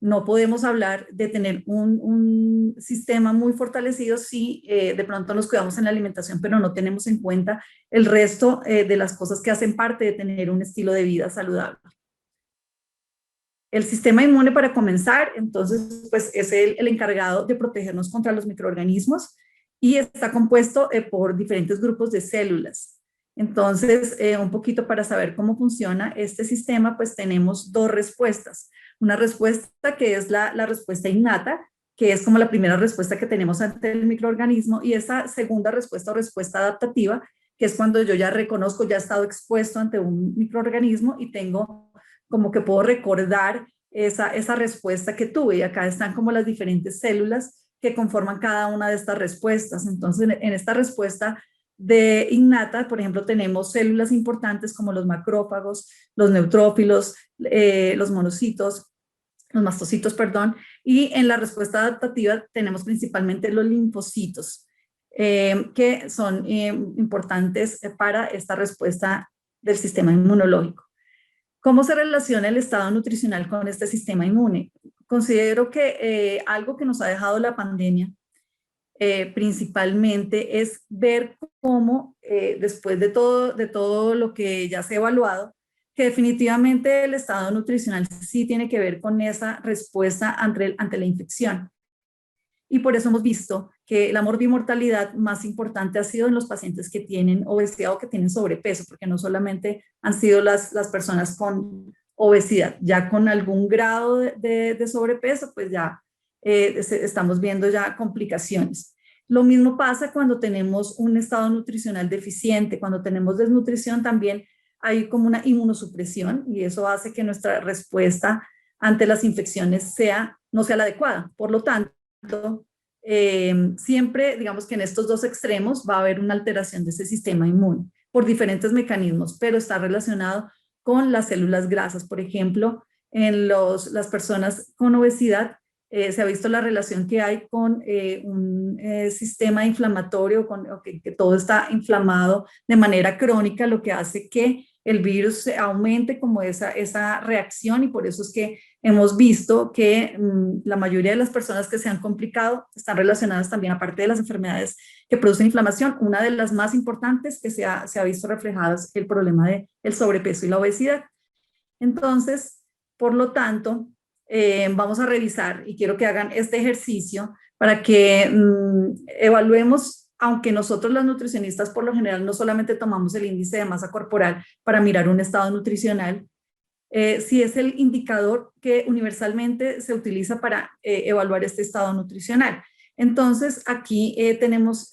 no podemos hablar de tener un sistema muy fortalecido si de pronto nos cuidamos en la alimentación, pero no tenemos en cuenta el resto de las cosas que hacen parte de tener un estilo de vida saludable. El sistema inmune, para comenzar, entonces, pues es el encargado de protegernos contra los microorganismos y está compuesto por diferentes grupos de células. Entonces, un poquito para saber cómo funciona este sistema, pues tenemos dos respuestas. Una respuesta que es la respuesta innata, que es como la primera respuesta que tenemos ante el microorganismo, y esa segunda respuesta o respuesta adaptativa, que es cuando yo ya reconozco, ya he estado expuesto ante un microorganismo y tengo como que puedo recordar esa respuesta que tuve. Y acá están como las diferentes células que conforman cada una de estas respuestas. Entonces, en esta respuesta de innata, por ejemplo, tenemos células importantes como los macrófagos, los neutrófilos, los monocitos, los mastocitos, perdón, y en la respuesta adaptativa tenemos principalmente los linfocitos, que son importantes para esta respuesta del sistema inmunológico. ¿Cómo se relaciona el estado nutricional con este sistema inmune? Considero que algo que nos ha dejado la pandemia principalmente es ver cómo después de todo lo que ya se ha evaluado, que definitivamente el estado nutricional sí tiene que ver con esa respuesta ante la infección. Y por eso hemos visto que la morbimortalidad más importante ha sido en los pacientes que tienen obesidad o que tienen sobrepeso, porque no solamente han sido las personas con obesidad, ya con algún grado de sobrepeso, pues ya estamos viendo ya complicaciones. Lo mismo pasa cuando tenemos un estado nutricional deficiente, cuando tenemos desnutrición también hay como una inmunosupresión y eso hace que nuestra respuesta ante las infecciones no sea la adecuada. Por lo tanto, siempre, digamos que en estos dos extremos va a haber una alteración de ese sistema inmune por diferentes mecanismos, pero está relacionado con las células grasas. Por ejemplo, en las personas con obesidad se ha visto la relación que hay con un sistema inflamatorio, que todo está inflamado de manera crónica, lo que hace que el virus aumente como esa reacción, y por eso es que hemos visto que la mayoría de las personas que se han complicado están relacionadas también, aparte de las enfermedades que producen inflamación, una de las más importantes que se ha visto reflejada es el problema del sobrepeso y la obesidad. Entonces, por lo tanto, vamos a revisar y quiero que hagan este ejercicio para que evaluemos, aunque nosotros los nutricionistas por lo general no solamente tomamos el índice de masa corporal para mirar un estado nutricional, si es el indicador que universalmente se utiliza para evaluar este estado nutricional. Entonces, aquí tenemos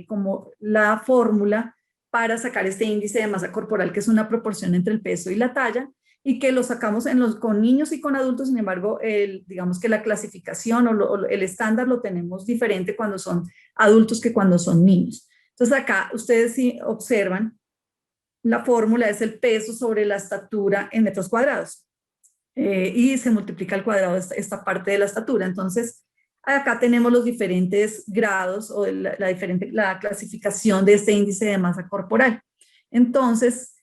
como la fórmula para sacar este índice de masa corporal, que es una proporción entre el peso y la talla, y que lo sacamos con niños y con adultos. Sin embargo, digamos que la clasificación o el estándar lo tenemos diferente cuando son adultos que cuando son niños. Entonces, acá ustedes sí observan, la fórmula es el peso sobre la estatura en metros cuadrados. Y se multiplica al cuadrado esta parte de la estatura. Entonces, acá tenemos los diferentes grados o la clasificación de este índice de masa corporal. Entonces,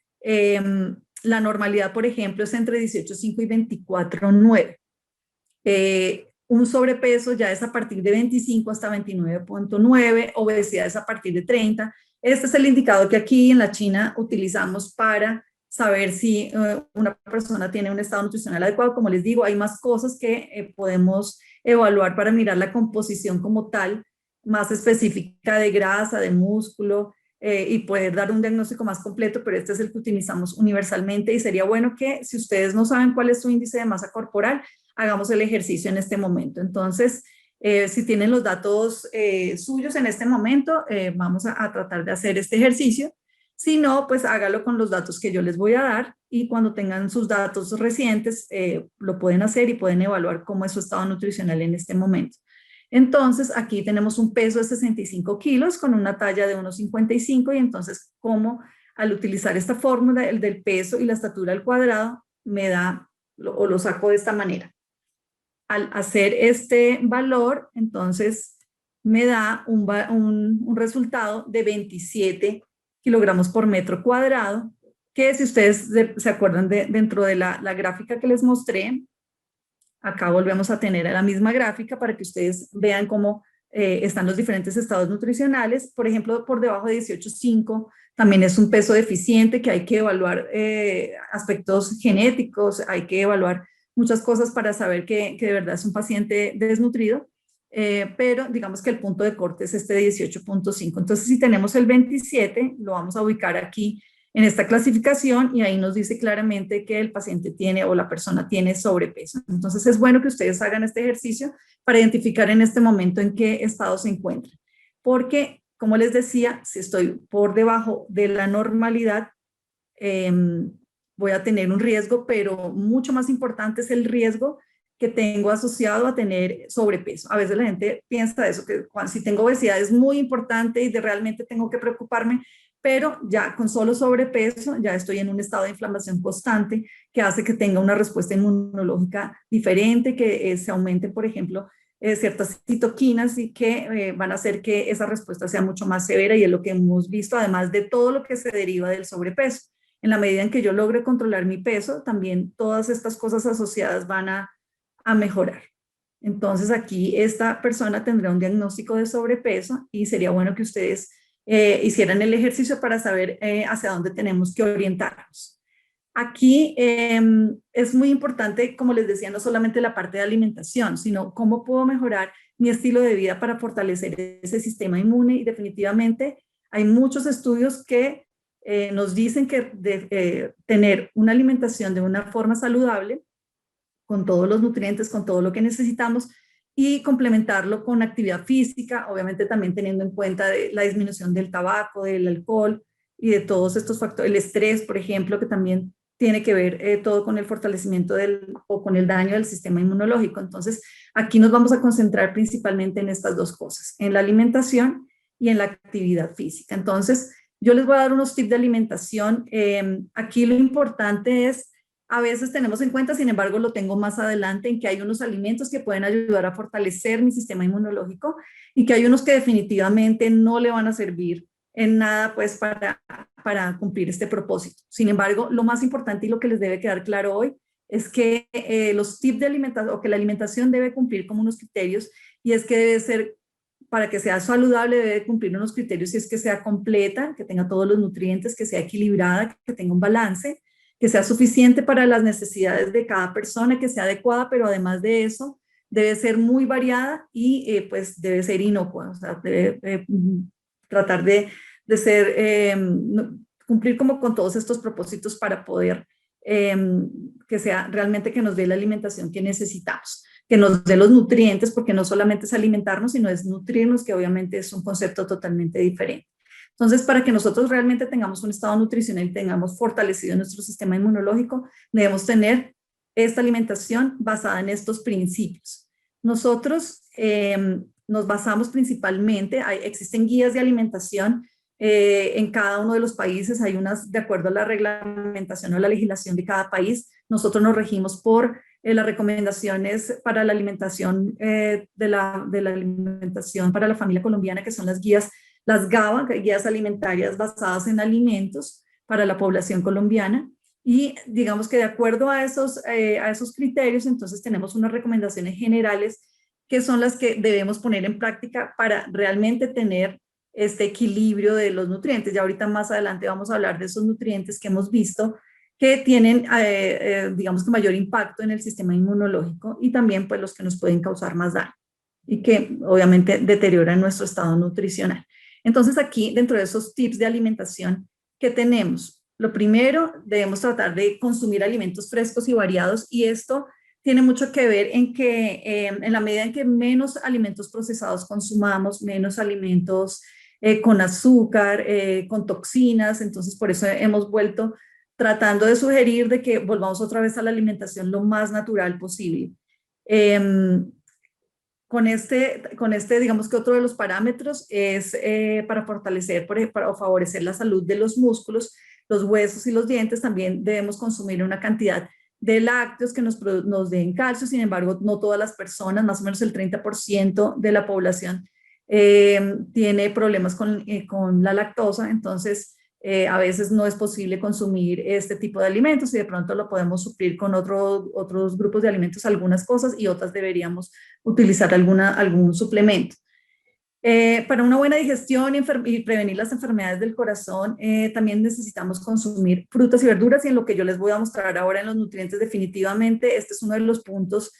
la normalidad, por ejemplo, es entre 18,5 y 24,9. Un sobrepeso ya es a partir de 25 hasta 29,9, obesidad es a partir de 30. Este es el indicador que aquí en la China utilizamos para saber si una persona tiene un estado nutricional adecuado. Como les digo, hay más cosas que podemos evaluar para mirar la composición como tal, más específica de grasa, de músculo, y poder dar un diagnóstico más completo, pero este es el que utilizamos universalmente y sería bueno que si ustedes no saben cuál es su índice de masa corporal, hagamos el ejercicio en este momento. Entonces, si tienen los datos suyos en este momento, vamos a tratar de hacer este ejercicio. Si no, pues hágalo con los datos que yo les voy a dar y cuando tengan sus datos recientes, lo pueden hacer y pueden evaluar cómo es su estado nutricional en este momento. Entonces, aquí tenemos un peso de 65 kilos con una talla de 1,55 y entonces, como al utilizar esta fórmula, el del peso y la estatura al cuadrado, me da, o lo saco de esta manera. Al hacer este valor, entonces, me da un resultado de 27 kilogramos por metro cuadrado, que si ustedes se acuerdan dentro de la gráfica que les mostré, Acá volvemos a tener la misma gráfica para que ustedes vean cómo están los diferentes estados nutricionales. Por ejemplo, por debajo de 18,5 también es un peso deficiente, que hay que evaluar aspectos genéticos, hay que evaluar muchas cosas para saber que de verdad es un paciente desnutrido. Pero digamos que el punto de corte es este 18,5. Entonces, si tenemos el 27, lo vamos a ubicar aquí en esta clasificación y ahí nos dice claramente que el paciente tiene o la persona tiene sobrepeso. Entonces, es bueno que ustedes hagan este ejercicio para identificar en este momento en qué estado se encuentran. Porque, como les decía, si estoy por debajo de la normalidad, voy a tener un riesgo, pero mucho más importante es el riesgo que tengo asociado a tener sobrepeso. A veces la gente piensa eso, que si tengo obesidad es muy importante y realmente tengo que preocuparme, pero ya con solo sobrepeso ya estoy en un estado de inflamación constante que hace que tenga una respuesta inmunológica diferente, que se aumente, por ejemplo, ciertas citoquinas y que van a hacer que esa respuesta sea mucho más severa, y es lo que hemos visto, además de todo lo que se deriva del sobrepeso. En la medida en que yo logre controlar mi peso, también todas estas cosas asociadas van a mejorar. Entonces aquí esta persona tendrá un diagnóstico de sobrepeso y sería bueno que ustedes hicieran el ejercicio para saber hacia dónde tenemos que orientarnos. Aquí es muy importante, como les decía, no solamente la parte de alimentación, sino cómo puedo mejorar mi estilo de vida para fortalecer ese sistema inmune, y definitivamente hay muchos estudios que nos dicen que tener una alimentación de una forma saludable, con todos los nutrientes, con todo lo que necesitamos, y complementarlo con actividad física, obviamente también teniendo en cuenta la disminución del tabaco, del alcohol y de todos estos factores, el estrés, por ejemplo, que también tiene que ver todo con el fortalecimiento o con el daño del sistema inmunológico. Entonces, aquí nos vamos a concentrar principalmente en estas dos cosas, en la alimentación y en la actividad física. Entonces, yo les voy a dar unos tips de alimentación. Aquí lo importante es, a veces tenemos en cuenta, sin embargo, lo tengo más adelante, en que hay unos alimentos que pueden ayudar a fortalecer mi sistema inmunológico y que hay unos que definitivamente no le van a servir en nada, pues, para cumplir este propósito. Sin embargo, lo más importante y lo que les debe quedar claro hoy es que los tips de alimentación, o que la alimentación debe cumplir como unos criterios, y es que debe ser, para que sea saludable, debe cumplir unos criterios, y es que sea completa, que tenga todos los nutrientes, que sea equilibrada, que tenga un balance, que sea suficiente para las necesidades de cada persona, que sea adecuada, pero además de eso, debe ser muy variada y pues debe ser inocua, o sea, debe tratar de ser, cumplir como con todos estos propósitos para poder que sea realmente, que nos dé la alimentación que necesitamos, que nos dé los nutrientes, porque no solamente es alimentarnos, sino es nutrirnos, que obviamente es un concepto totalmente diferente. Entonces, para que nosotros realmente tengamos un estado nutricional y tengamos fortalecido nuestro sistema inmunológico, debemos tener esta alimentación basada en estos principios. Nosotros nos basamos principalmente, existen guías de alimentación en cada uno de los países, hay unas de acuerdo a la reglamentación o la legislación de cada país. Nosotros nos regimos por las recomendaciones para la alimentación de la alimentación para la familia colombiana, que son las guías, las GABA, guías alimentarias basadas en alimentos para la población colombiana. Y digamos que de acuerdo a esos criterios, entonces tenemos unas recomendaciones generales que son las que debemos poner en práctica para realmente tener este equilibrio de los nutrientes. Ya ahorita más adelante vamos a hablar de esos nutrientes que hemos visto que tienen, digamos que mayor impacto en el sistema inmunológico, y también pues los que nos pueden causar más daño y que obviamente deterioran nuestro estado nutricional. Entonces aquí, dentro de esos tips de alimentación que tenemos, lo primero, debemos tratar de consumir alimentos frescos y variados, y esto tiene mucho que ver en que en la medida en que menos alimentos procesados consumamos, menos alimentos con azúcar, con toxinas, entonces por eso hemos vuelto tratando de sugerir de que volvamos otra vez a la alimentación lo más natural posible. Con este, digamos que otro de los parámetros es para fortalecer, para favorecer la salud de los músculos, los huesos y los dientes. También debemos consumir una cantidad de lácteos que nos den calcio. Sin embargo, no todas las personas, más o menos el 30% de la población tiene problemas con la lactosa. Entonces, A veces no es posible consumir este tipo de alimentos y de pronto lo podemos suplir con otros grupos de alimentos, algunas cosas, y otras deberíamos utilizar algún suplemento. Para una buena digestión y prevenir las enfermedades del corazón, también necesitamos consumir frutas y verduras, y en lo que yo les voy a mostrar ahora en los nutrientes, definitivamente este es uno de los puntos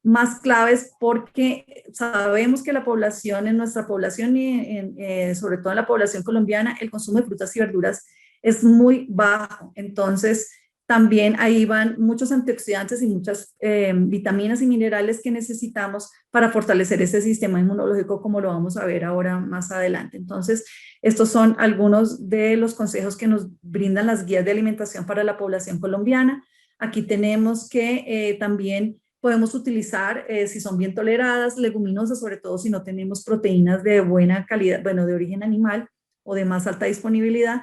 más claves, porque sabemos que la población, en nuestra población y sobre todo en la población colombiana, el consumo de frutas y verduras es muy bajo. Entonces, también ahí van muchos antioxidantes y muchas vitaminas y minerales que necesitamos para fortalecer ese sistema inmunológico, como lo vamos a ver ahora más adelante. Entonces, estos son algunos de los consejos que nos brindan las guías de alimentación para la población colombiana. Aquí tenemos que también podemos utilizar, si son bien toleradas, leguminosas, sobre todo si no tenemos proteínas de buena calidad, bueno, de origen animal o de más alta disponibilidad.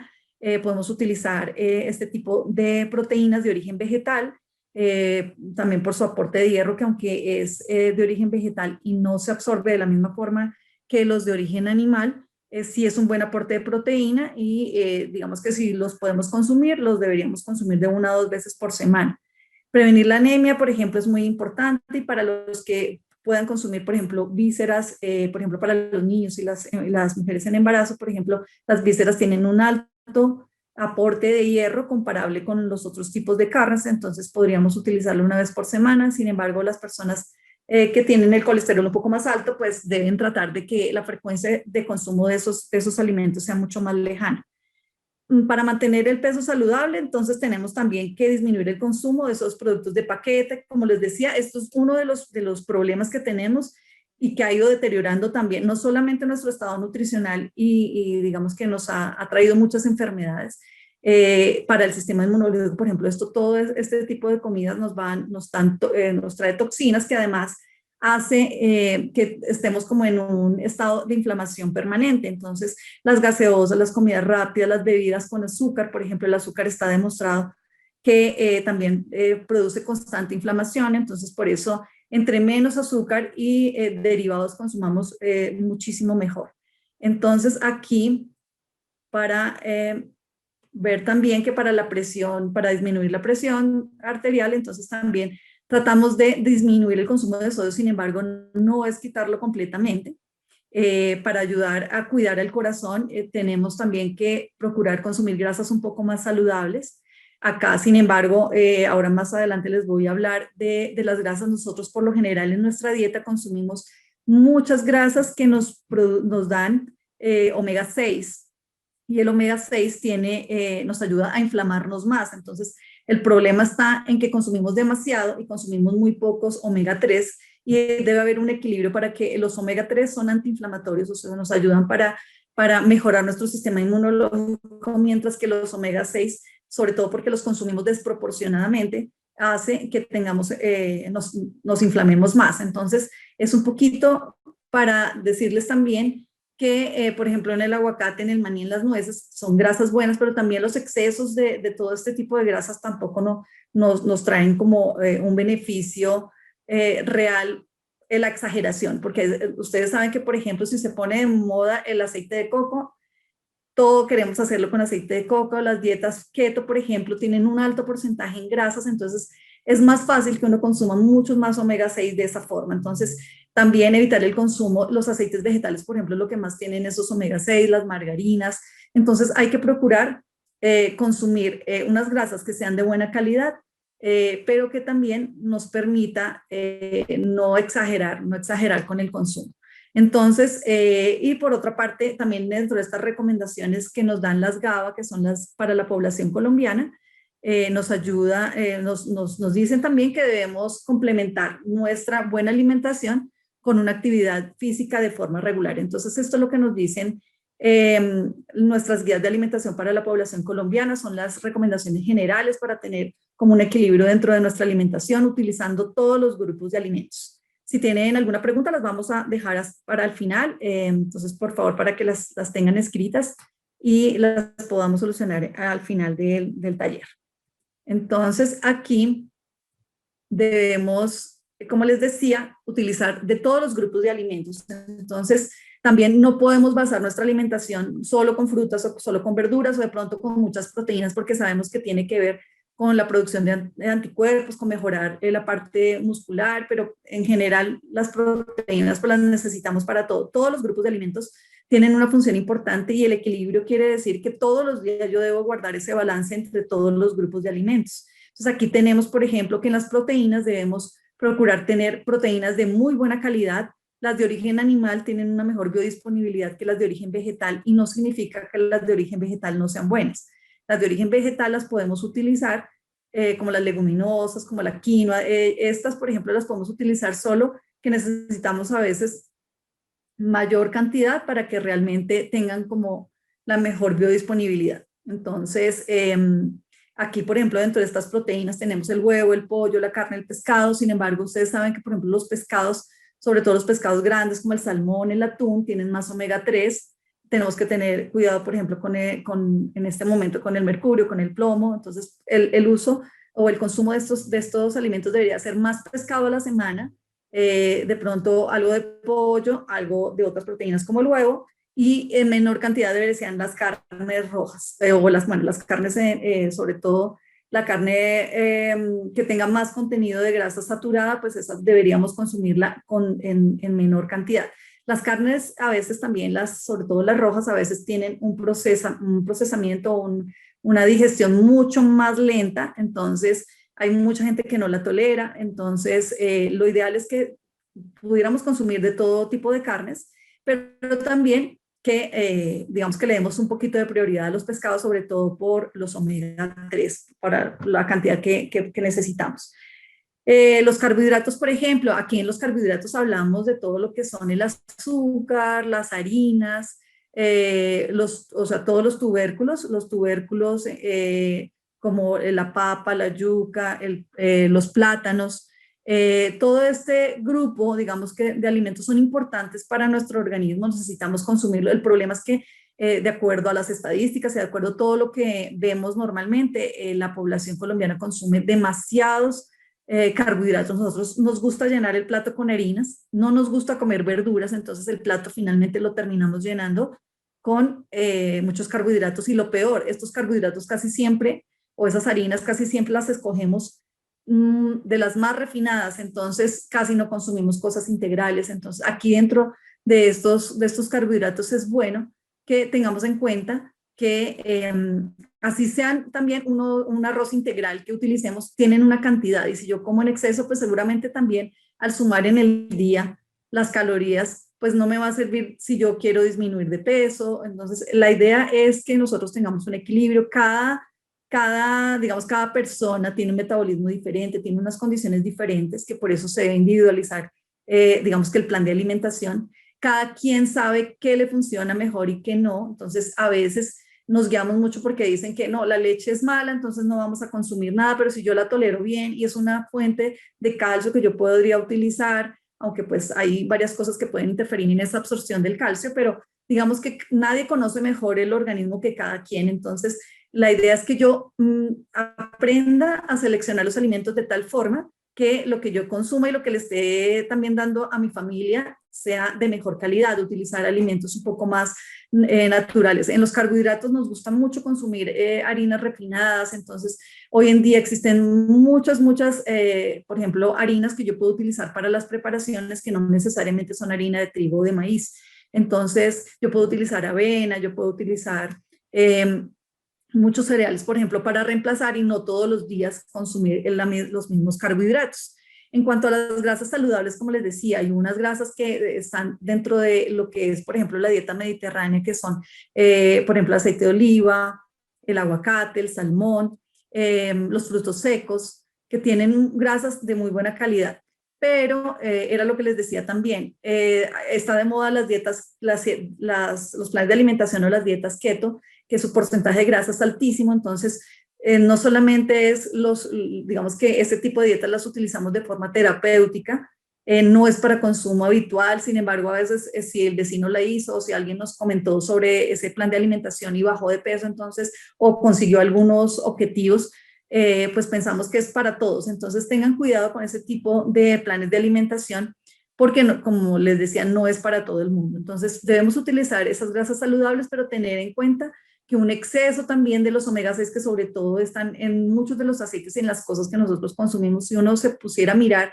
Podemos utilizar este tipo de proteínas de origen vegetal, también por su aporte de hierro, que aunque es de origen vegetal y no se absorbe de la misma forma que los de origen animal, sí es un buen aporte de proteína, y digamos que si los podemos consumir, los deberíamos consumir de 1 a 2 veces por semana. Prevenir la anemia, por ejemplo, es muy importante, y para los que puedan consumir, por ejemplo, vísceras, por ejemplo, para los niños y las mujeres en embarazo, por ejemplo, las vísceras tienen un alto aporte de hierro comparable con los otros tipos de carnes, entonces podríamos utilizarlo 1 vez por semana. Sin embargo, las personas que tienen el colesterol un poco más alto, pues deben tratar de que la frecuencia de consumo de esos alimentos sea mucho más lejana. Para mantener el peso saludable, entonces tenemos también que disminuir el consumo de esos productos de paquete. Como les decía, esto es uno de los problemas que tenemos y que ha ido deteriorando también, no solamente nuestro estado nutricional y digamos que nos ha traído muchas enfermedades para el sistema inmunológico. Por ejemplo, todo este tipo de comidas nos trae toxinas que además hace que estemos como en un estado de inflamación permanente. Entonces, las gaseosas, las comidas rápidas, las bebidas con azúcar, por ejemplo, el azúcar está demostrado que también produce constante inflamación. Entonces, por eso, entre menos azúcar y derivados consumamos, muchísimo mejor. Entonces, aquí, para ver también que para la presión, para disminuir la presión arterial, entonces también tratamos de disminuir el consumo de sodio. Sin embargo, no es quitarlo completamente. Para ayudar a cuidar el corazón, tenemos también que procurar consumir grasas un poco más saludables. Acá, sin embargo, ahora más adelante les voy a hablar de las grasas. Nosotros por lo general en nuestra dieta consumimos muchas grasas que nos dan omega 6, y el omega 6 nos ayuda a inflamarnos más. Entonces, el problema está en que consumimos demasiado y consumimos muy pocos omega 3, y debe haber un equilibrio para que los omega 3 son antiinflamatorios, o sea, nos ayudan para mejorar nuestro sistema inmunológico, mientras que los omega 6, sobre todo porque los consumimos desproporcionadamente, hace que nos inflamemos más. Entonces, es un poquito para decirles también que, por ejemplo, en el aguacate, en el maní, en las nueces, son grasas buenas, pero también los excesos de todo este tipo de grasas tampoco nos traen como un beneficio real, la exageración, porque ustedes saben que, por ejemplo, si se pone de moda el aceite de coco, todo queremos hacerlo con aceite de coco. Las dietas keto, por ejemplo, tienen un alto porcentaje en grasas, entonces es más fácil que uno consuma muchos más omega 6 de esa forma. Entonces, también evitar el consumo, los aceites vegetales, por ejemplo, lo que más tienen esos omega 6, las margarinas. Entonces, hay que procurar consumir unas grasas que sean de buena calidad, pero que también nos permita no exagerar con el consumo. Entonces, y por otra parte, también dentro de estas recomendaciones que nos dan las GABA, que son las para la población colombiana, nos dicen también que debemos complementar nuestra buena alimentación con una actividad física de forma regular. Entonces, esto es lo que nos dicen nuestras guías de alimentación para la población colombiana. Son las recomendaciones generales para tener como un equilibrio dentro de nuestra alimentación, utilizando todos los grupos de alimentos. Si tienen alguna pregunta, las vamos a dejar para el final. Entonces, por favor, para que las tengan escritas y las podamos solucionar al final del taller. Entonces, aquí debemos, como les decía, utilizar de todos los grupos de alimentos. Entonces, también no podemos basar nuestra alimentación solo con frutas o solo con verduras o de pronto con muchas proteínas porque sabemos que tiene que ver con la producción de anticuerpos, con mejorar la parte muscular, pero en general las proteínas pues las necesitamos para todo. Todos los grupos de alimentos tienen una función importante y el equilibrio quiere decir que todos los días yo debo guardar ese balance entre todos los grupos de alimentos. Entonces aquí tenemos, por ejemplo, que en las proteínas debemos procurar tener proteínas de muy buena calidad. Las de origen animal tienen una mejor biodisponibilidad que las de origen vegetal y no significa que las de origen vegetal no sean buenas. Las de origen vegetal las podemos utilizar como las leguminosas, como la quinoa. Estas, por ejemplo, las podemos utilizar solo que necesitamos a veces mayor cantidad para que realmente tengan como la mejor biodisponibilidad. Entonces, aquí, por ejemplo, dentro de estas proteínas tenemos el huevo, el pollo, la carne, el pescado. Sin embargo, ustedes saben que, por ejemplo, los pescados, sobre todo los pescados grandes como el salmón, el atún, tienen más omega 3. Tenemos que tener cuidado, por ejemplo, en este momento con el mercurio, con el plomo. Entonces, el uso o el consumo de estos alimentos debería ser más pescado a la semana, de pronto algo de pollo, algo de otras proteínas como el huevo, y en menor cantidad deberían las carnes rojas, o las carnes, sobre todo la carne que tenga más contenido de grasa saturada, pues esas deberíamos consumirla en menor cantidad. Las carnes a veces también, sobre todo las rojas, a veces tienen un procesamiento, una digestión mucho más lenta, entonces hay mucha gente que no la tolera, entonces lo ideal es que pudiéramos consumir de todo tipo de carnes, pero también que digamos que le demos un poquito de prioridad a los pescados, sobre todo por los omega 3, para la cantidad que necesitamos. Los carbohidratos, por ejemplo, aquí en los carbohidratos hablamos de todo lo que son el azúcar, las harinas, o sea, todos los tubérculos como la papa, la yuca, los plátanos. Todo este grupo, digamos que de alimentos son importantes para nuestro organismo, necesitamos consumirlo. El problema es que de acuerdo a las estadísticas y de acuerdo a todo lo que vemos normalmente, la población colombiana consume demasiados carbohidratos. Nosotros nos gusta llenar el plato con harinas, no nos gusta comer verduras, entonces el plato finalmente lo terminamos llenando con muchos carbohidratos y lo peor, estos carbohidratos casi siempre, o esas harinas casi siempre las escogemos de las más refinadas, entonces casi no consumimos cosas integrales. Entonces aquí dentro de estos carbohidratos es bueno que tengamos en cuenta que así sean también un arroz integral que utilicemos, tienen una cantidad, y si yo como en exceso, pues seguramente también al sumar en el día las calorías, pues no me va a servir si yo quiero disminuir de peso. Entonces la idea es que nosotros tengamos un equilibrio. Digamos, cada persona tiene un metabolismo diferente, tiene unas condiciones diferentes, que por eso se debe individualizar, digamos que el plan de alimentación. Cada quien sabe qué le funciona mejor y qué no. Entonces, a veces nos guiamos mucho porque dicen que no, la leche es mala, entonces no vamos a consumir nada, pero si yo la tolero bien y es una fuente de calcio que yo podría utilizar, aunque pues hay varias cosas que pueden interferir en esa absorción del calcio, pero digamos que nadie conoce mejor el organismo que cada quien. Entonces, la idea es que yo aprenda a seleccionar los alimentos de tal forma que lo que yo consuma y lo que le esté también dando a mi familia sea de mejor calidad, utilizar alimentos un poco más naturales. En los carbohidratos nos gusta mucho consumir harinas refinadas, entonces hoy en día existen muchas, por ejemplo, harinas que yo puedo utilizar para las preparaciones que no necesariamente son harina de trigo o de maíz. Entonces yo puedo utilizar avena, yo puedo utilizar muchos cereales, por ejemplo, para reemplazar y no todos los días consumir los mismos carbohidratos. En cuanto a las grasas saludables, como les decía, hay unas grasas que están dentro de lo que es, por ejemplo, la dieta mediterránea, que son, por ejemplo, el aceite de oliva, el aguacate, el salmón, los frutos secos, que tienen grasas de muy buena calidad. Pero era lo que les decía también, está de moda las dietas, los planes de alimentación o las dietas keto, que su porcentaje de grasa es altísimo. Entonces no solamente es digamos que ese tipo de dietas las utilizamos de forma terapéutica, no es para consumo habitual. Sin embargo, a veces si el vecino la hizo o si alguien nos comentó sobre ese plan de alimentación y bajó de peso, entonces, o consiguió algunos objetivos, pues pensamos que es para todos. Entonces tengan cuidado con ese tipo de planes de alimentación, porque como les decía, no es para todo el mundo. Entonces debemos utilizar esas grasas saludables, pero tener en cuenta que un exceso también de los omega 6, que sobre todo están en muchos de los aceites y en las cosas que nosotros consumimos, si uno se pusiera a mirar,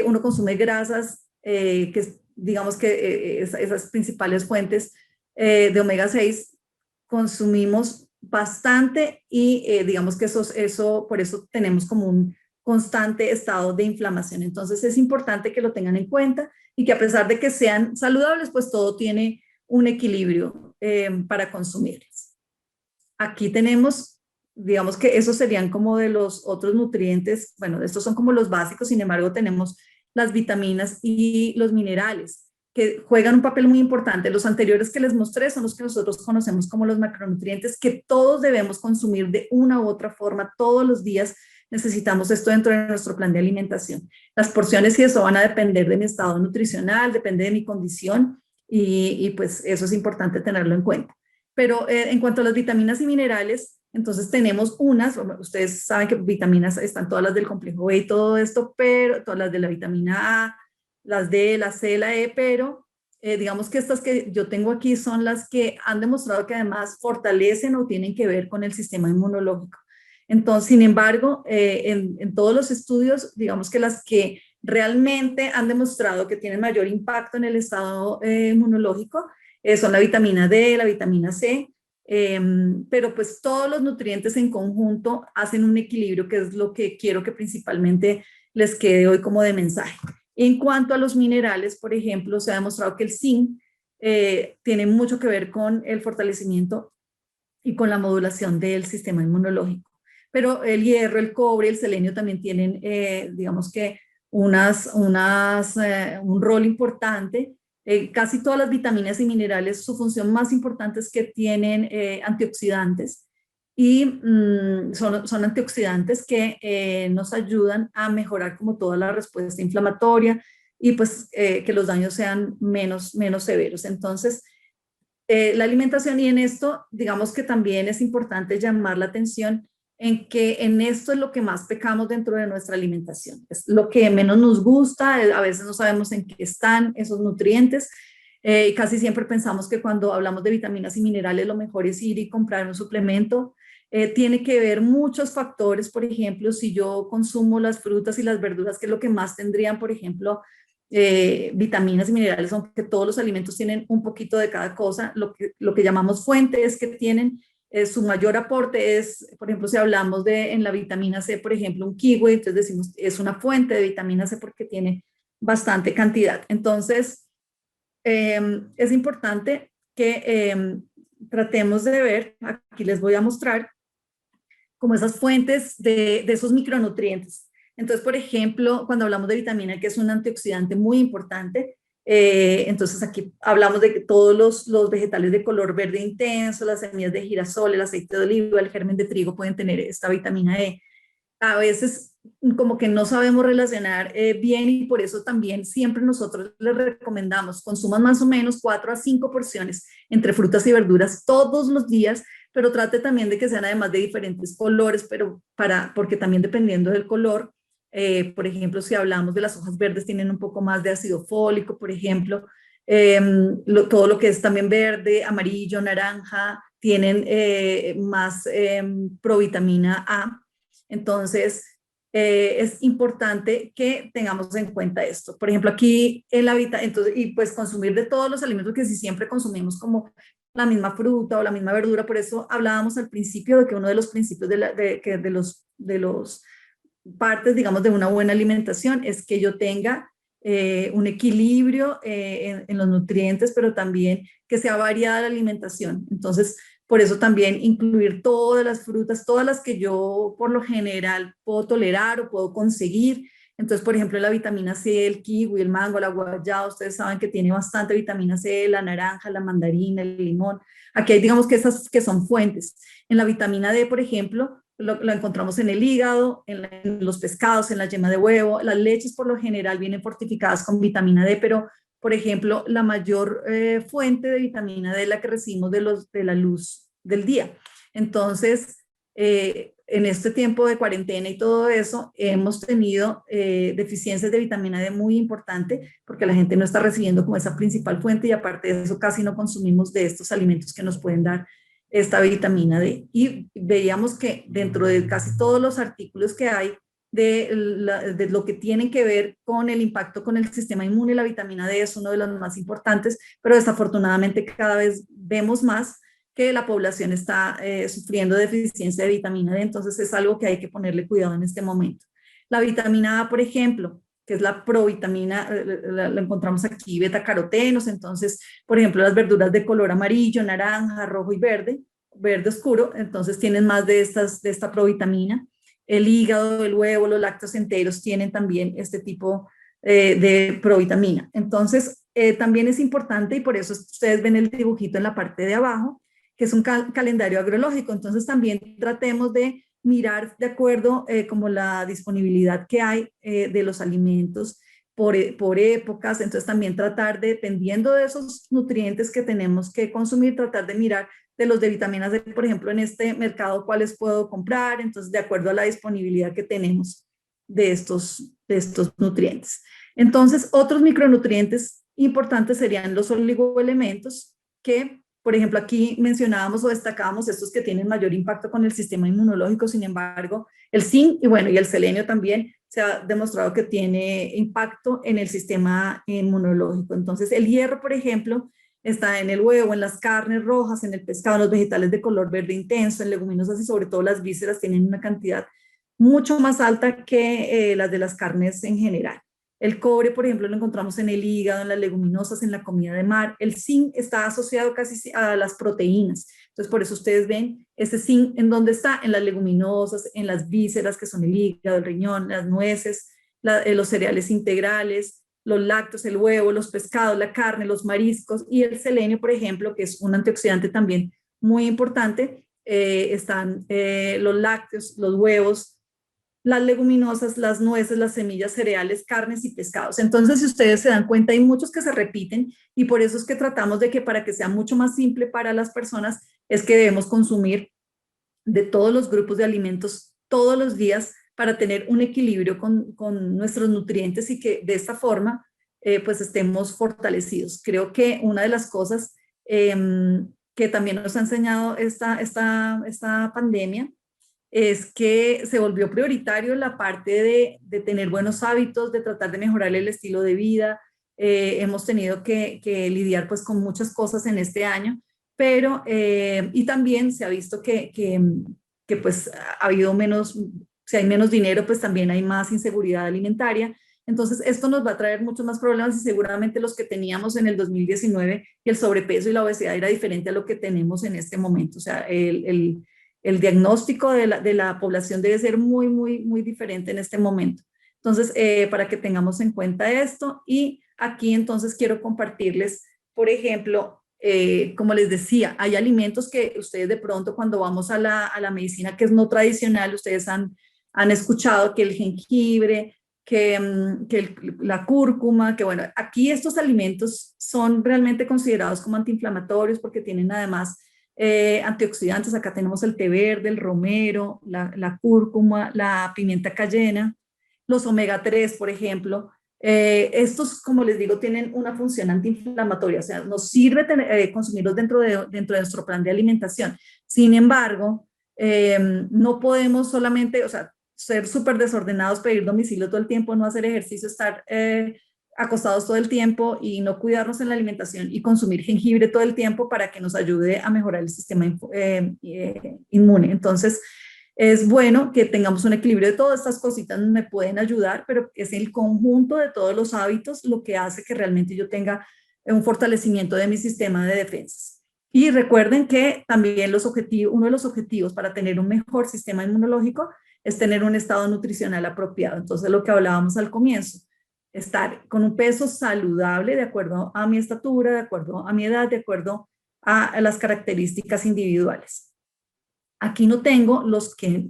uno consume grasas que digamos que esas principales fuentes de omega 6 consumimos bastante y digamos que por eso tenemos como un constante estado de inflamación. Entonces es importante que lo tengan en cuenta y que a pesar de que sean saludables, pues todo tiene un equilibrio para consumirlas. Aquí tenemos, digamos que esos serían como de los otros nutrientes, bueno, estos son como los básicos, sin embargo tenemos las vitaminas y los minerales que juegan un papel muy importante. Los anteriores que les mostré son los que nosotros conocemos como los macronutrientes, que todos debemos consumir de una u otra forma todos los días. Necesitamos esto dentro de nuestro plan de alimentación. Las porciones y eso van a depender de mi estado nutricional, depende de mi condición y pues eso es importante tenerlo en cuenta. Pero en cuanto a las vitaminas y minerales, entonces tenemos unas, ustedes saben que vitaminas están todas las del complejo B y todo esto, pero todas las de la vitamina A, las D, la C, la E, pero digamos que estas que yo tengo aquí son las que han demostrado que además fortalecen o tienen que ver con el sistema inmunológico. Entonces, sin embargo, en todos los estudios, digamos que las que realmente han demostrado que tienen mayor impacto en el estado inmunológico son la vitamina D, la vitamina C, pero pues todos los nutrientes en conjunto hacen un equilibrio, que es lo que quiero que principalmente les quede hoy como de mensaje. En cuanto a los minerales, por ejemplo, se ha demostrado que el zinc tiene mucho que ver con el fortalecimiento y con la modulación del sistema inmunológico. Pero el hierro, el cobre, el selenio también tienen, digamos que, un rol importante. Casi todas las vitaminas y minerales, su función más importante es que tienen antioxidantes y son antioxidantes que nos ayudan a mejorar como toda la respuesta inflamatoria y pues que los daños sean menos severos. Entonces, la alimentación, y en esto digamos que también es importante llamar la atención en que en esto es lo que más pecamos dentro de nuestra alimentación, es lo que menos nos gusta, a veces no sabemos en qué están esos nutrientes, y casi siempre pensamos que cuando hablamos de vitaminas y minerales lo mejor es ir y comprar un suplemento. Tiene que ver muchos factores, por ejemplo, si yo consumo las frutas y las verduras, que es lo que más tendrían, por ejemplo, vitaminas y minerales, aunque todos los alimentos tienen un poquito de cada cosa, lo que llamamos fuente es que tienen su mayor aporte es, por ejemplo, si hablamos de en la vitamina C, por ejemplo, un kiwi, entonces decimos es una fuente de vitamina C porque tiene bastante cantidad. Entonces, es importante que tratemos de ver, aquí les voy a mostrar, como esas fuentes de esos micronutrientes. Entonces, por ejemplo, cuando hablamos de vitamina, que es un antioxidante muy importante, entonces aquí hablamos de que todos los vegetales de color verde intenso, las semillas de girasol, el aceite de oliva, el germen de trigo pueden tener esta vitamina E. A veces como que no sabemos relacionar bien y por eso también siempre nosotros les recomendamos consuman más o menos 4 a 5 porciones entre frutas y verduras todos los días, pero trate también de que sean además de diferentes colores, pero porque también dependiendo del color, por ejemplo, si hablamos de las hojas verdes tienen un poco más de ácido fólico, por ejemplo, todo lo que es también verde, amarillo, naranja, tienen más provitamina A. Entonces, es importante que tengamos en cuenta esto. Por ejemplo, aquí en la vida, entonces, y pues consumir de todos los alimentos que si siempre consumimos como la misma fruta o la misma verdura, por eso hablábamos al principio de que uno de los principios de los partes, digamos, de una buena alimentación es que yo tenga un equilibrio en los nutrientes, pero también que sea variada la alimentación. Entonces, por eso también incluir todas las frutas, todas las que yo por lo general puedo tolerar o puedo conseguir. Entonces, por ejemplo, la vitamina C, el kiwi, el mango, la guayaba, ustedes saben que tiene bastante vitamina C, la naranja, la mandarina, el limón. Aquí hay, digamos que esas que son fuentes. En la vitamina D, por ejemplo, lo encontramos en el hígado, en los pescados, en la yema de huevo. Las leches por lo general vienen fortificadas con vitamina D, pero por ejemplo, la mayor fuente de vitamina D es la que recibimos de la luz del día. Entonces, en este tiempo de cuarentena y todo eso, hemos tenido deficiencias de vitamina D muy importante porque la gente no está recibiendo como esa principal fuente y aparte de eso casi no consumimos de estos alimentos que nos pueden dar esta vitamina D. Y veíamos que dentro de casi todos los artículos que hay de lo que tienen que ver con el impacto con el sistema inmune, la vitamina D es uno de los más importantes, pero desafortunadamente cada vez vemos más que la población está sufriendo deficiencia de vitamina D, entonces es algo que hay que ponerle cuidado en este momento. La vitamina A, por ejemplo, que es la provitamina, la encontramos aquí, betacarotenos, entonces, por ejemplo, las verduras de color amarillo, naranja, rojo y verde, verde oscuro, entonces tienen más de esta provitamina. El hígado, el huevo, los lácteos enteros tienen también este tipo de provitamina. Entonces, también es importante y por eso ustedes ven el dibujito en la parte de abajo, que es un calendario agrológico. Entonces también tratemos de mirar de acuerdo como la disponibilidad que hay de los alimentos por épocas. Entonces también tratar de, dependiendo de esos nutrientes que tenemos que consumir, tratar de mirar de los de vitaminas D, por ejemplo, en este mercado, cuáles puedo comprar. Entonces, de acuerdo a la disponibilidad que tenemos de estos nutrientes. Entonces, otros micronutrientes importantes serían los oligoelementos que por ejemplo, aquí mencionábamos o destacábamos estos que tienen mayor impacto con el sistema inmunológico, sin embargo, el zinc y bueno, y el selenio también se ha demostrado que tiene impacto en el sistema inmunológico. Entonces, el hierro, por ejemplo, está en el huevo, en las carnes rojas, en el pescado, en los vegetales de color verde intenso, en leguminosas y sobre todo las vísceras tienen una cantidad mucho más alta que las de las carnes en general. El cobre, por ejemplo, lo encontramos en el hígado, en las leguminosas, en la comida de mar. El zinc está asociado casi a las proteínas. Entonces, por eso ustedes ven ese zinc en dónde está, en las leguminosas, en las vísceras, que son el hígado, el riñón, las nueces, los cereales integrales, los lácteos, el huevo, los pescados, la carne, los mariscos y el selenio, por ejemplo, que es un antioxidante también muy importante. Están los lácteos, los huevos, las leguminosas, las nueces, las semillas, cereales, carnes y pescados. Entonces, si ustedes se dan cuenta, hay muchos que se repiten y por eso es que tratamos de que para que sea mucho más simple para las personas, es que debemos consumir de todos los grupos de alimentos todos los días para tener un equilibrio con nuestros nutrientes y que de esta forma pues estemos fortalecidos. Creo que una de las cosas que también nos ha enseñado esta pandemia es que se volvió prioritario la parte de tener buenos hábitos, de tratar de mejorar el estilo de vida. Hemos tenido que lidiar pues con muchas cosas en este año, pero y también se ha visto que pues ha habido menos, si hay menos dinero, pues también hay más inseguridad alimentaria. Entonces, esto nos va a traer muchos más problemas y seguramente los que teníamos en el 2019 y el sobrepeso y la obesidad era diferente a lo que tenemos en este momento. O sea, el diagnóstico de la población debe ser muy, muy, muy diferente en este momento. Entonces, para que tengamos en cuenta esto y aquí entonces quiero compartirles, por ejemplo, como les decía, hay alimentos que ustedes de pronto cuando vamos a la medicina que es no tradicional, ustedes han escuchado que el jengibre, la cúrcuma, que bueno, aquí estos alimentos son realmente considerados como antiinflamatorios porque tienen además antioxidantes. Acá tenemos el té verde, el romero, la cúrcuma, la pimienta cayena, los omega 3, por ejemplo. Estos, como les digo, tienen una función antiinflamatoria, o sea, nos sirve consumirlos dentro de nuestro plan de alimentación. Sin embargo, no podemos solamente, o sea, ser súper desordenados, pedir domicilio todo el tiempo, no hacer ejercicio, estar acostados todo el tiempo y no cuidarnos en la alimentación y consumir jengibre todo el tiempo para que nos ayude a mejorar el sistema inmune. Entonces, es bueno que tengamos un equilibrio de todas estas cositas, me pueden ayudar, pero es el conjunto de todos los hábitos lo que hace que realmente yo tenga un fortalecimiento de mi sistema de defensas. Y recuerden que también uno de los objetivos para tener un mejor sistema inmunológico es tener un estado nutricional apropiado. Entonces, lo que hablábamos al comienzo, estar con un peso saludable de acuerdo a mi estatura, de acuerdo a mi edad, de acuerdo a las características individuales. Aquí no tengo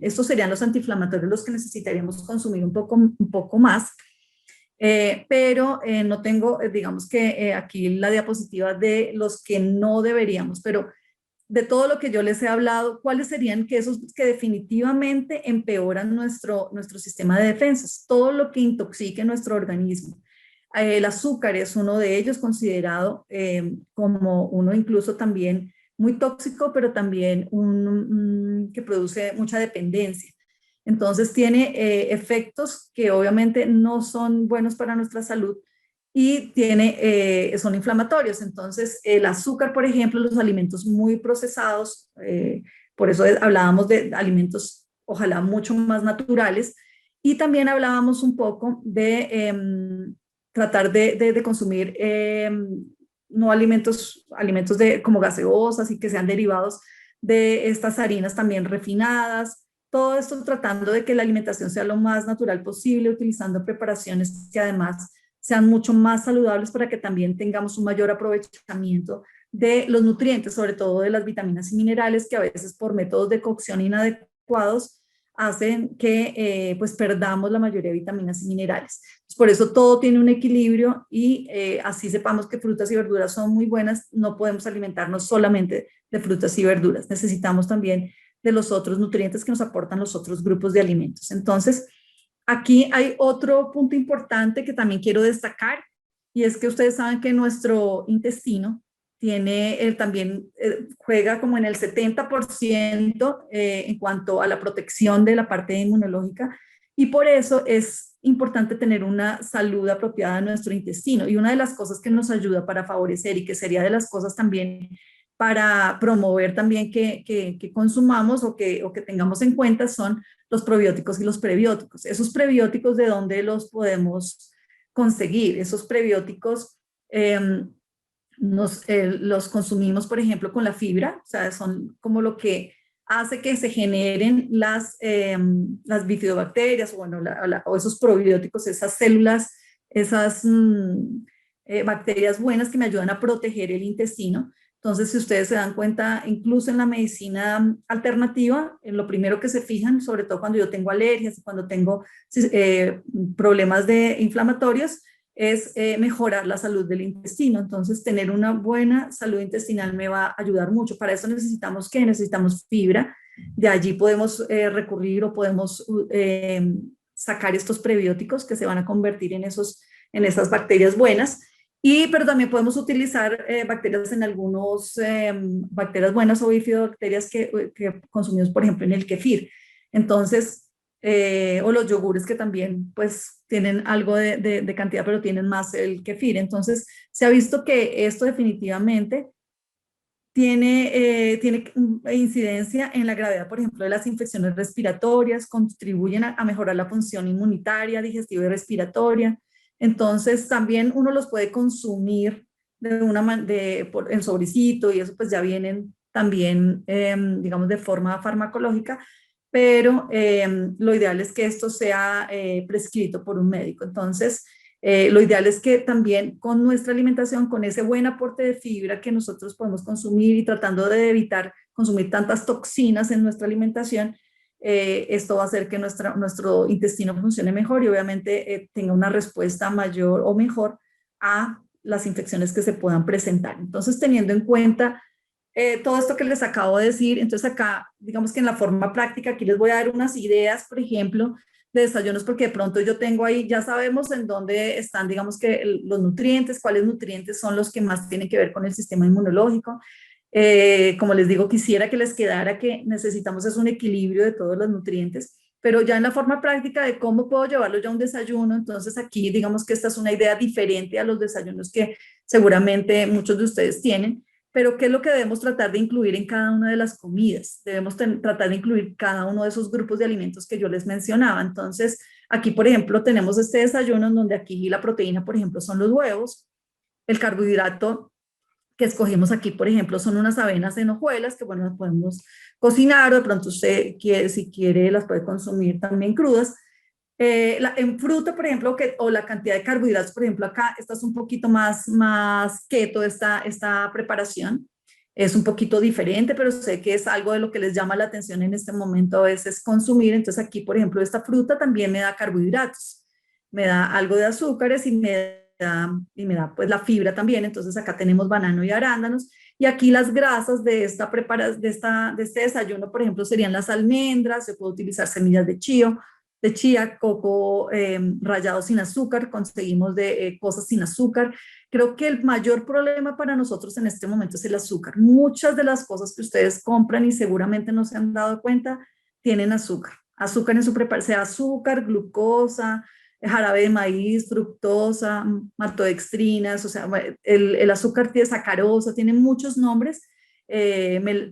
estos serían los antiinflamatorios, los que necesitaríamos consumir un poco más, pero no tengo, digamos que aquí la diapositiva de los que no deberíamos, pero de todo lo que yo les he hablado, ¿cuáles serían que esos que definitivamente empeoran nuestro sistema de defensas? Todo lo que intoxique nuestro organismo. El azúcar es uno de ellos, considerado como uno incluso también muy tóxico, pero también que produce mucha dependencia. Entonces tiene efectos que obviamente no son buenos para nuestra salud y son inflamatorios. Entonces el azúcar, por ejemplo, los alimentos muy procesados, por eso hablábamos de alimentos ojalá mucho más naturales, y también hablábamos un poco de tratar de consumir no alimentos como gaseosas y que sean derivados de estas harinas también refinadas. Todo esto tratando de que la alimentación sea lo más natural posible, utilizando preparaciones que además sean mucho más saludables para que también tengamos un mayor aprovechamiento de los nutrientes, sobre todo de las vitaminas y minerales, que a veces por métodos de cocción inadecuados hacen que pues perdamos la mayoría de vitaminas y minerales. Por eso todo tiene un equilibrio y así sepamos que frutas y verduras son muy buenas, no podemos alimentarnos solamente de frutas y verduras, necesitamos también de los otros nutrientes que nos aportan los otros grupos de alimentos. Entonces, aquí hay otro punto importante que también quiero destacar, y es que ustedes saben que nuestro intestino también juega como en el 70% en cuanto a la protección de la parte inmunológica, y por eso es importante tener una salud apropiada de nuestro intestino. Y una de las cosas que nos ayuda para favorecer, y que sería de las cosas también para promover también que consumamos o que tengamos en cuenta, son los probióticos y los prebióticos. Esos prebióticos, ¿de dónde los podemos conseguir? Esos prebióticos los consumimos, por ejemplo, con la fibra, o sea, son como lo que hace que se generen las bifidobacterias, o, bueno, o esos probióticos, esas células, esas bacterias buenas que me ayudan a proteger el intestino. Entonces, si ustedes se dan cuenta, incluso en la medicina alternativa, en lo primero que se fijan, sobre todo cuando yo tengo alergias, cuando tengo problemas inflamatorios, es mejorar la salud del intestino. Entonces, tener una buena salud intestinal me va a ayudar mucho. Para eso necesitamos, ¿qué? Necesitamos fibra. De allí podemos recurrir o podemos sacar estos prebióticos que se van a convertir en esas bacterias buenas. Pero también podemos utilizar bacterias bacterias buenas o bifidobacterias que consumimos, por ejemplo, en el kefir. Entonces, o los yogures, que también pues tienen algo de cantidad, pero tienen más el kefir. Entonces, se ha visto que esto definitivamente tiene incidencia en la gravedad, por ejemplo, de las infecciones respiratorias, contribuyen a mejorar la función inmunitaria, digestiva y respiratoria. Entonces, también uno los puede consumir en sobrecito, y eso pues ya vienen también, digamos, de forma farmacológica, pero lo ideal es que esto sea prescrito por un médico. Entonces, lo ideal es que también con nuestra alimentación, con ese buen aporte de fibra que nosotros podemos consumir, y tratando de evitar consumir tantas toxinas en nuestra alimentación, esto va a hacer que nuestro intestino funcione mejor y obviamente tenga una respuesta mayor o mejor a las infecciones que se puedan presentar. Entonces, teniendo en cuenta todo esto que les acabo de decir, entonces acá, digamos que en la forma práctica, aquí les voy a dar unas ideas, por ejemplo, de desayunos, porque de pronto yo tengo ahí, ya sabemos en dónde están, digamos que los nutrientes, cuáles nutrientes son los que más tienen que ver con el sistema inmunológico. Como les digo, quisiera que les quedara que necesitamos es un equilibrio de todos los nutrientes, pero ya en la forma práctica de cómo puedo llevarlo ya a un desayuno, entonces aquí digamos que esta es una idea diferente a los desayunos que seguramente muchos de ustedes tienen. Pero ¿qué es lo que debemos tratar de incluir en cada una de las comidas? Debemos tratar de incluir cada uno de esos grupos de alimentos que yo les mencionaba. Entonces, aquí, por ejemplo, tenemos este desayuno en donde aquí la proteína, por ejemplo, son los huevos. El carbohidrato que escogimos aquí, por ejemplo, son unas avenas en hojuelas que, bueno, las podemos cocinar, o de pronto usted si quiere, las puede consumir también crudas. En fruta, por ejemplo, o la cantidad de carbohidratos, por ejemplo, acá esta es un poquito más keto, esta preparación. Es un poquito diferente, pero sé que es algo de lo que les llama la atención en este momento a veces consumir. Entonces aquí, por ejemplo, esta fruta también me da carbohidratos, me da algo de azúcares y me y me da pues la fibra también. Entonces acá tenemos banano y arándanos. Y aquí las grasas de de este desayuno, por ejemplo, serían las almendras. Se puede utilizar semillas de chía, coco rallado sin azúcar. Conseguimos de cosas sin azúcar. Creo que el mayor problema para nosotros en este momento es el azúcar. Muchas de las cosas que ustedes compran y seguramente no se han dado cuenta tienen azúcar. Azúcar en su preparación, sea azúcar, glucosa, jarabe de maíz, fructosa, maltodextrinas, o sea, el azúcar tiene sacarosa, tiene muchos nombres,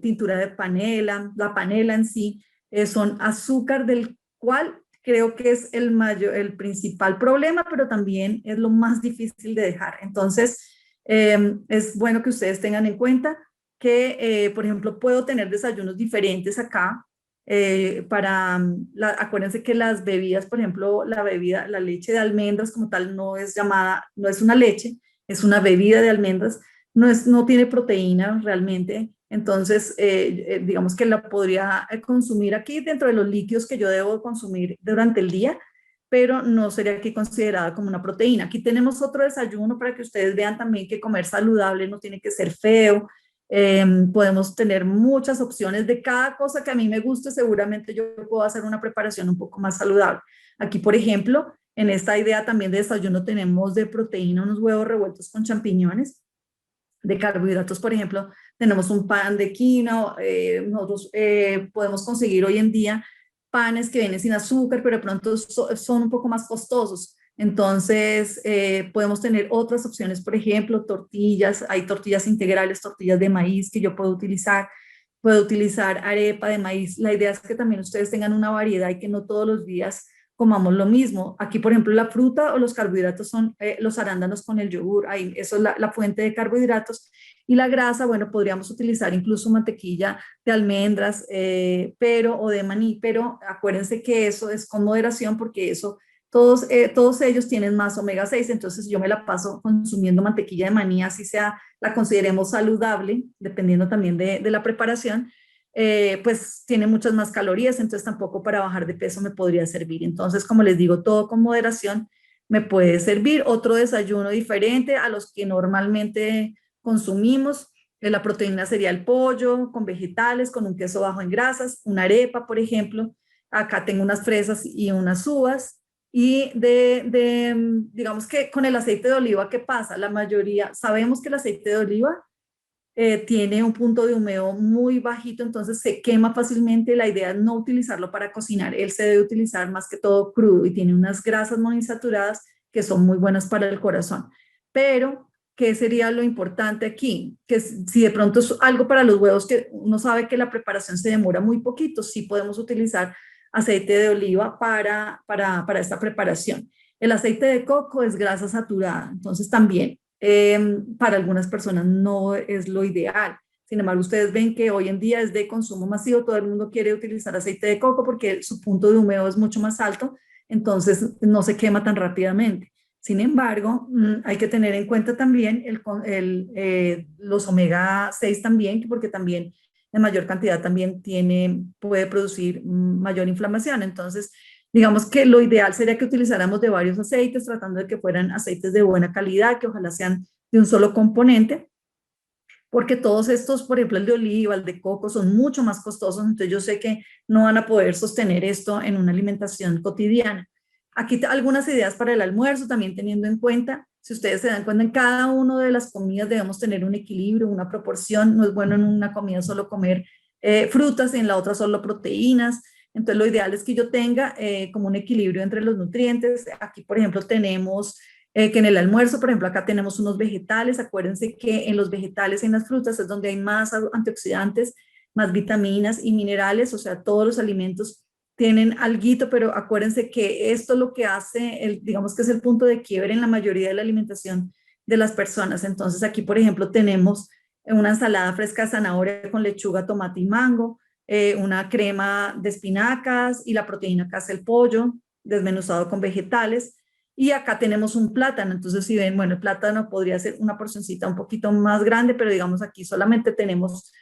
tintura de panela, la panela en sí, son azúcar del cual creo que es el principal problema, pero también es lo más difícil de dejar. Entonces, es bueno que ustedes tengan en cuenta que, por ejemplo, puedo tener desayunos diferentes acá, acuérdense que las bebidas, por ejemplo, la leche de almendras como tal no es llamada, no es una leche, es una bebida de almendras, no tiene proteína realmente, entonces digamos que la podría consumir aquí dentro de los líquidos que yo debo consumir durante el día, pero no sería aquí considerada como una proteína. Aquí tenemos otro desayuno para que ustedes vean también que comer saludable no tiene que ser feo. Podemos tener muchas opciones de cada cosa que a mí me guste. Seguramente yo puedo hacer una preparación un poco más saludable. Aquí, por ejemplo, en esta idea también de desayuno tenemos de proteína unos huevos revueltos con champiñones. De carbohidratos, por ejemplo, tenemos un pan de quinoa. Nosotros podemos conseguir hoy en día panes que vienen sin azúcar, pero de pronto son un poco más costosos. Entonces, podemos tener otras opciones, por ejemplo, tortillas. Hay tortillas integrales, tortillas de maíz que yo puedo utilizar. Puedo utilizar arepa de maíz. La idea es que también ustedes tengan una variedad y que no todos los días comamos lo mismo. Aquí, por ejemplo, la fruta o los carbohidratos son los arándanos con el yogur. Ahí, eso es la fuente de carbohidratos. Y la grasa, bueno, podríamos utilizar incluso mantequilla de almendras o de maní, pero acuérdense que eso es con moderación porque todos ellos tienen más omega 6, entonces yo me la paso consumiendo mantequilla de maní, así sea, la consideremos saludable, dependiendo también de la preparación, pues tiene muchas más calorías, entonces tampoco para bajar de peso me podría servir. Entonces, como les digo, todo con moderación me puede servir. Otro desayuno diferente a los que normalmente consumimos, la proteína sería el pollo con vegetales, con un queso bajo en grasas, una arepa, por ejemplo. Acá tengo unas fresas y unas uvas. Y digamos que con el aceite de oliva, ¿qué pasa? La mayoría, sabemos que el aceite de oliva tiene un punto de humeo muy bajito, entonces se quema fácilmente. La idea es no utilizarlo para cocinar, él se debe utilizar más que todo crudo y tiene unas grasas monoinsaturadas que son muy buenas para el corazón. Pero, ¿qué sería lo importante aquí? Que si de pronto es algo para los huevos que uno sabe que la preparación se demora muy poquito, sí podemos utilizar aceite de oliva para esta preparación. El aceite de coco es grasa saturada, entonces también para algunas personas no es lo ideal. Sin embargo, ustedes ven que hoy en día es de consumo masivo, todo el mundo quiere utilizar aceite de coco porque su punto de humeo es mucho más alto, entonces no se quema tan rápidamente. Sin embargo, hay que tener en cuenta también los omega 6 también, porque también en mayor cantidad también puede producir mayor inflamación. Entonces, digamos que lo ideal sería que utilizáramos de varios aceites, tratando de que fueran aceites de buena calidad, que ojalá sean de un solo componente, porque todos estos, por ejemplo, el de oliva, el de coco, son mucho más costosos, entonces yo sé que no van a poder sostener esto en una alimentación cotidiana. Aquí algunas ideas para el almuerzo, también teniendo en cuenta, si ustedes se dan cuenta, en cada una de las comidas debemos tener un equilibrio, una proporción. No es bueno en una comida solo comer frutas y en la otra solo proteínas. Entonces lo ideal es que yo tenga como un equilibrio entre los nutrientes. Aquí, por ejemplo, tenemos que en el almuerzo, por ejemplo, acá tenemos unos vegetales. Acuérdense que en los vegetales y en las frutas es donde hay más antioxidantes, más vitaminas y minerales, o sea, todos los alimentos tienen alguito, pero acuérdense que esto lo que hace, digamos que es el punto de quiebre en la mayoría de la alimentación de las personas. Entonces aquí, por ejemplo, tenemos una ensalada fresca de zanahoria con lechuga, tomate y mango, una crema de espinacas y la proteína que hace el pollo, desmenuzado con vegetales. Y acá tenemos un plátano, entonces si ven, bueno, el plátano podría ser una porcioncita un poquito más grande, pero digamos aquí solamente tenemos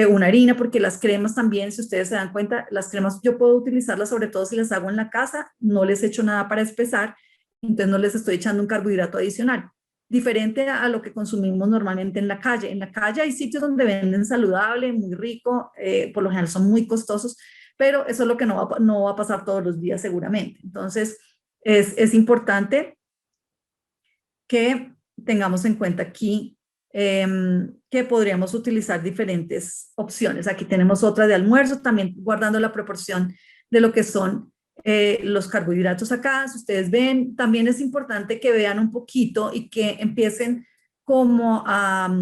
una harina, porque las cremas también, si ustedes se dan cuenta, las cremas yo puedo utilizarlas sobre todo si las hago en la casa, no les echo nada para espesar, entonces no les estoy echando un carbohidrato adicional. diferente a lo que consumimos normalmente en la calle. En la calle hay sitios donde venden saludable, muy rico, por lo general son muy costosos, pero eso es lo que no va a pasar todos los días seguramente. Entonces, es importante que tengamos en cuenta aquí que podríamos utilizar diferentes opciones. Aquí tenemos otra de almuerzo, también guardando la proporción de lo que son los carbohidratos acá. Si ustedes ven, también es importante que vean un poquito y que empiecen como a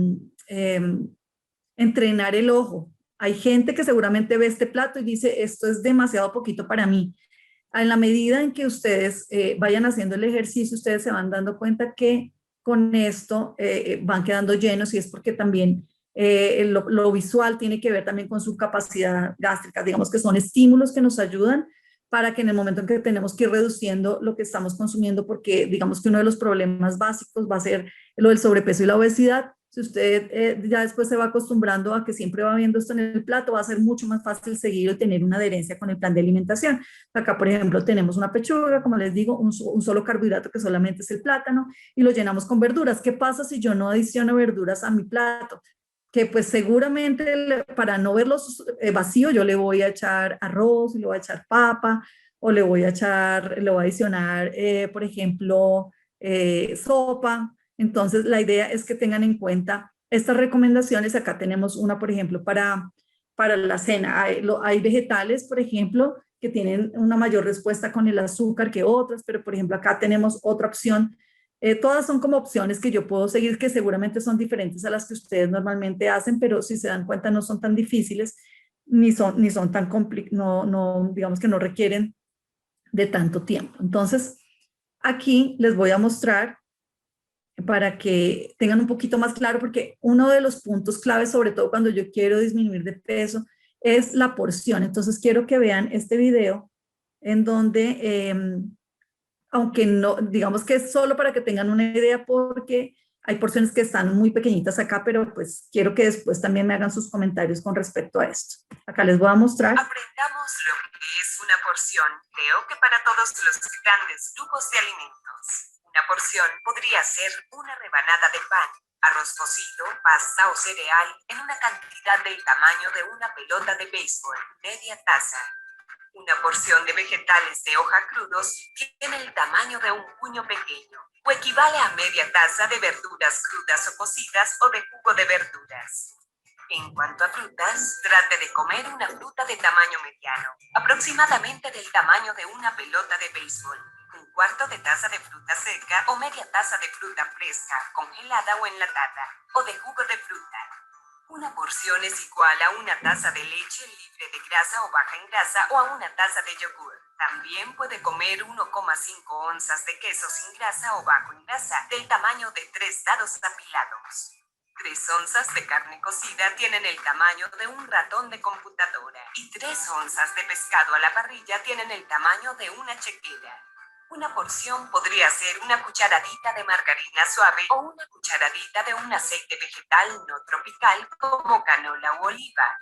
entrenar el ojo. Hay gente que seguramente ve este plato y dice, esto es demasiado poquito para mí. En la medida en que ustedes vayan haciendo el ejercicio, ustedes se van dando cuenta que con esto van quedando llenos y es porque también lo visual tiene que ver también con su capacidad gástrica. Digamos que son estímulos que nos ayudan para que en el momento en que tenemos que ir reduciendo lo que estamos consumiendo, porque digamos que uno de los problemas básicos va a ser lo del sobrepeso y la obesidad. Si usted ya después se va acostumbrando a que siempre va viendo esto en el plato, va a ser mucho más fácil seguir o tener una adherencia con el plan de alimentación. Acá, por ejemplo, tenemos una pechuga, como les digo, un solo carbohidrato que solamente es el plátano y lo llenamos con verduras. ¿Qué pasa si yo no adiciono verduras a mi plato? Que pues seguramente para no verlos vacíos yo le voy a echar arroz, le voy a echar papa o le voy a adicionar, por ejemplo, sopa. Entonces, la idea es que tengan en cuenta estas recomendaciones. Acá tenemos una, por ejemplo, para la cena. Hay vegetales, por ejemplo, que tienen una mayor respuesta con el azúcar que otras, pero por ejemplo acá tenemos otra opción. Todas son como opciones que yo puedo seguir, que seguramente son diferentes a las que ustedes normalmente hacen, pero si se dan cuenta no son tan difíciles, ni son tan complicadas, digamos que no requieren de tanto tiempo. Entonces, aquí les voy a mostrar para que tengan un poquito más claro, porque uno de los puntos claves, sobre todo cuando yo quiero disminuir de peso, es la porción. Entonces quiero que vean este video en donde, aunque no, digamos que es solo para que tengan una idea, porque hay porciones que están muy pequeñitas acá, pero pues quiero que después también me hagan sus comentarios con respecto a esto. Acá les voy a mostrar. Aprendamos lo que es una porción. Creo que para todos los grandes grupos de alimentos. Una porción podría ser una rebanada de pan, arroz cocido, pasta o cereal en una cantidad del tamaño de una pelota de béisbol, media taza. Una porción de vegetales de hoja crudos tiene el tamaño de un puño pequeño, o equivale a media taza de verduras crudas o cocidas o de jugo de verduras. En cuanto a frutas, trate de comer una fruta de tamaño mediano, aproximadamente del tamaño de una pelota de béisbol. Un cuarto de taza de fruta seca o media taza de fruta fresca, congelada o enlatada, o de jugo de fruta. Una porción es igual a una taza de leche libre de grasa o baja en grasa o a una taza de yogur. También puede comer 1,5 onzas de queso sin grasa o bajo en grasa, del tamaño de 3 dados apilados. 3 onzas de carne cocida tienen el tamaño de un ratón de computadora y 3 onzas de pescado a la parrilla tienen el tamaño de una chequera. Una porción podría ser una cucharadita de margarina suave o una cucharadita de un aceite vegetal no tropical como canola u oliva.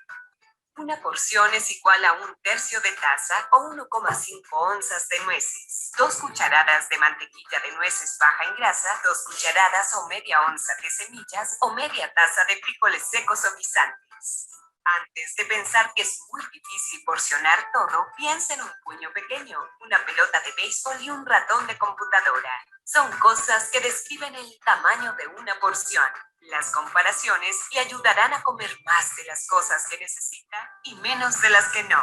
Una porción es igual a 1/3 de taza o 1,5 onzas de nueces, 2 cucharadas de mantequilla de nueces baja en grasa, 2 cucharadas o media onza de semillas o media taza de frijoles secos o guisantes. Antes de pensar que es muy difícil porcionar todo, piensa en un puño pequeño, una pelota de béisbol y un ratón de computadora. Son cosas que describen el tamaño de una porción. Las comparaciones le ayudarán a comer más de las cosas que necesita y menos de las que no.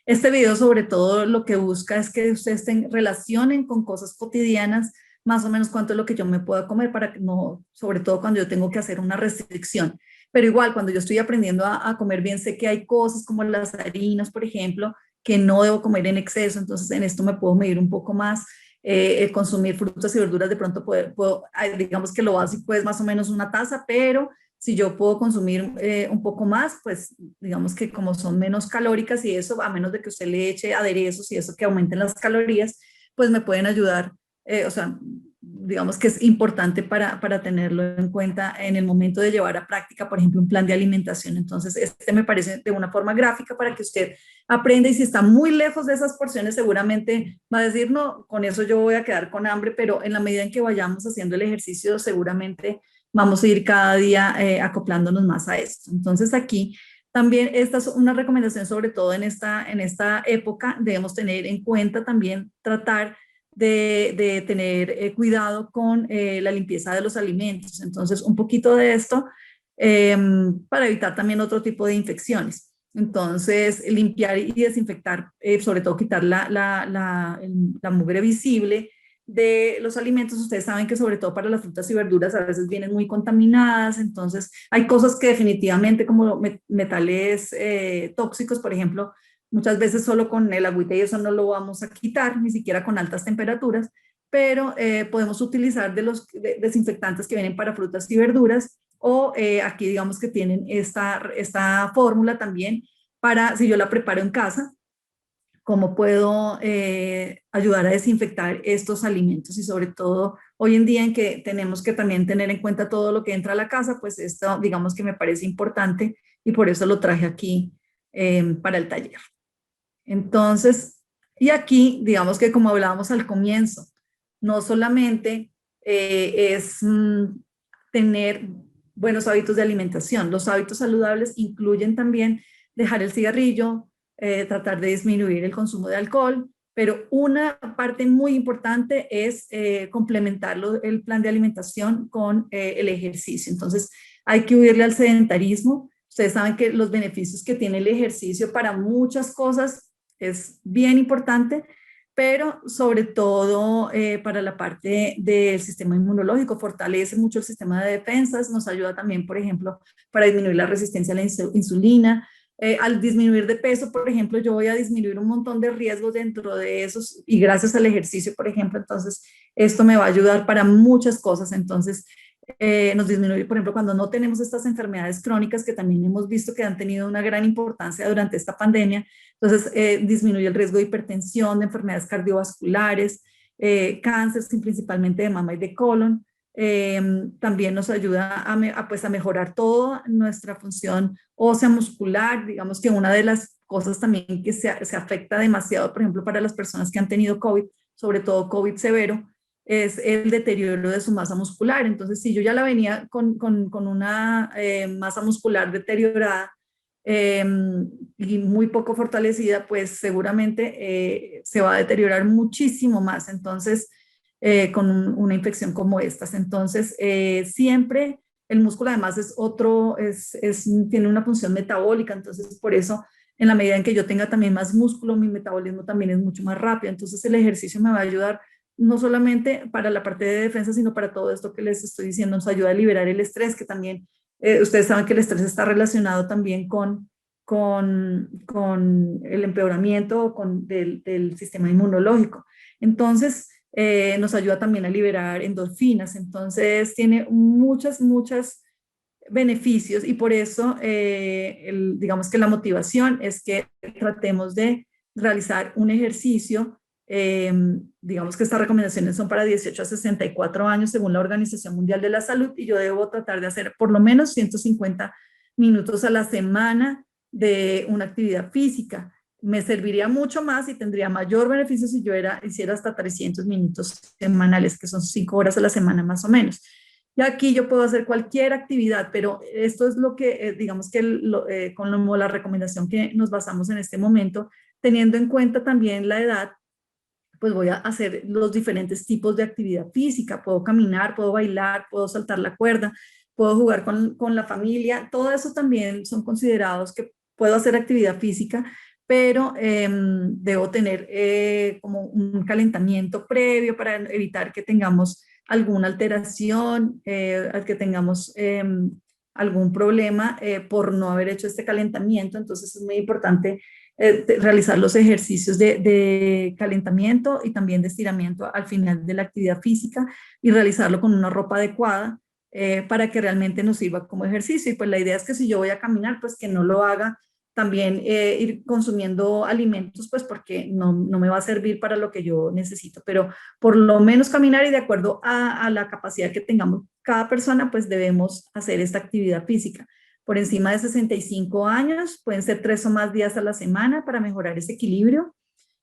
Este video sobre todo lo que busca es que ustedes relacionen con cosas cotidianas más o menos cuánto es lo que yo me pueda comer para que no, sobre todo cuando yo tengo que hacer una restricción. Pero igual, cuando yo estoy aprendiendo a comer bien, sé que hay cosas como las harinas, por ejemplo, que no debo comer en exceso, entonces en esto me puedo medir un poco más. Consumir frutas y verduras de pronto digamos que lo básico es más o menos una taza, pero si yo puedo consumir un poco más, pues digamos que como son menos calóricas y eso, a menos de que usted le eche aderezos y eso que aumenten las calorías, pues me pueden ayudar, o sea, digamos que es importante para tenerlo en cuenta en el momento de llevar a práctica, por ejemplo, un plan de alimentación. Entonces, este me parece de una forma gráfica para que usted aprenda, y si está muy lejos de esas porciones, seguramente va a decir, no, con eso yo voy a quedar con hambre, pero en la medida en que vayamos haciendo el ejercicio, seguramente vamos a ir cada día acoplándonos más a esto. Entonces, aquí también esta es una recomendación, sobre todo en esta época, debemos tener en cuenta también tratar de tener cuidado con la limpieza de los alimentos. Entonces, un poquito de esto para evitar también otro tipo de infecciones. Entonces, limpiar y desinfectar, sobre todo quitar la mugre visible de los alimentos. Ustedes saben que sobre todo para las frutas y verduras a veces vienen muy contaminadas, entonces hay cosas que definitivamente como metales tóxicos, por ejemplo, muchas veces solo con el agüita y eso no lo vamos a quitar, ni siquiera con altas temperaturas, pero podemos utilizar de los desinfectantes que vienen para frutas y verduras, o aquí digamos que tienen esta fórmula también para, si yo la preparo en casa, cómo puedo ayudar a desinfectar estos alimentos. Y sobre todo hoy en día en que tenemos que también tener en cuenta todo lo que entra a la casa, pues esto digamos que me parece importante y por eso lo traje aquí para el taller. Entonces, y aquí, digamos que como hablábamos al comienzo, no solamente es tener buenos hábitos de alimentación, los hábitos saludables incluyen también dejar el cigarrillo, tratar de disminuir el consumo de alcohol, pero una parte muy importante es complementar el plan de alimentación con el ejercicio. Entonces, hay que huirle al sedentarismo. Ustedes saben que los beneficios que tiene el ejercicio para muchas cosas es bien importante, pero sobre todo para la parte del sistema inmunológico, fortalece mucho el sistema de defensas, nos ayuda también, por ejemplo, para disminuir la resistencia a la insulina. Al disminuir de peso, por ejemplo, yo voy a disminuir un montón de riesgos dentro de esos, y gracias al ejercicio, por ejemplo, entonces esto me va a ayudar para muchas cosas. Entonces, nos disminuye, por ejemplo, cuando no tenemos estas enfermedades crónicas que también hemos visto que han tenido una gran importancia durante esta pandemia. Entonces, disminuye el riesgo de hipertensión, de enfermedades cardiovasculares, cáncer, principalmente de mama y de colon. También nos ayuda pues a mejorar toda nuestra función ósea muscular. Digamos que una de las cosas también que se afecta demasiado, por ejemplo, para las personas que han tenido COVID, sobre todo COVID severo, es el deterioro de su masa muscular. Entonces, si yo ya la venía con una masa muscular deteriorada y muy poco fortalecida, pues seguramente se va a deteriorar muchísimo más. Entonces, con una infección como estas. Entonces, siempre el músculo además tiene una función metabólica, entonces por eso en la medida en que yo tenga también más músculo, mi metabolismo también es mucho más rápido. Entonces el ejercicio me va a ayudar no solamente para la parte de defensa, sino para todo esto que les estoy diciendo. Nos ayuda a liberar el estrés, que también ustedes saben que el estrés está relacionado también con el empeoramiento del sistema inmunológico. Entonces, nos ayuda también a liberar endorfinas. Entonces, tiene muchos beneficios, y por eso, digamos que la motivación es que tratemos de realizar un ejercicio. Digamos que estas recomendaciones son para 18 a 64 años según la Organización Mundial de la Salud, y yo debo tratar de hacer por lo menos 150 minutos a la semana de una actividad física. Me serviría mucho más y tendría mayor beneficio si yo hiciera hasta 300 minutos semanales, que son 5 horas a la semana más o menos. Y aquí yo puedo hacer cualquier actividad, pero esto es lo que, digamos que con la recomendación que nos basamos en este momento, teniendo en cuenta también la edad, pues voy a hacer los diferentes tipos de actividad física. Puedo caminar, puedo bailar, puedo saltar la cuerda, puedo jugar con la familia. Todo eso también son considerados que puedo hacer actividad física, pero debo tener como un calentamiento previo para evitar que tengamos alguna alteración, que tengamos algún problema por no haber hecho este calentamiento. Entonces es muy importante realizar los ejercicios de calentamiento y también de estiramiento al final de la actividad física, y realizarlo con una ropa adecuada para que realmente nos sirva como ejercicio. Y pues la idea es que si yo voy a caminar, pues que no lo haga también ir consumiendo alimentos, pues porque no me va a servir para lo que yo necesito, pero por lo menos caminar y de acuerdo a la capacidad que tengamos cada persona, pues debemos hacer esta actividad física. Por encima de 65 años, pueden ser 3 o más días a la semana para mejorar ese equilibrio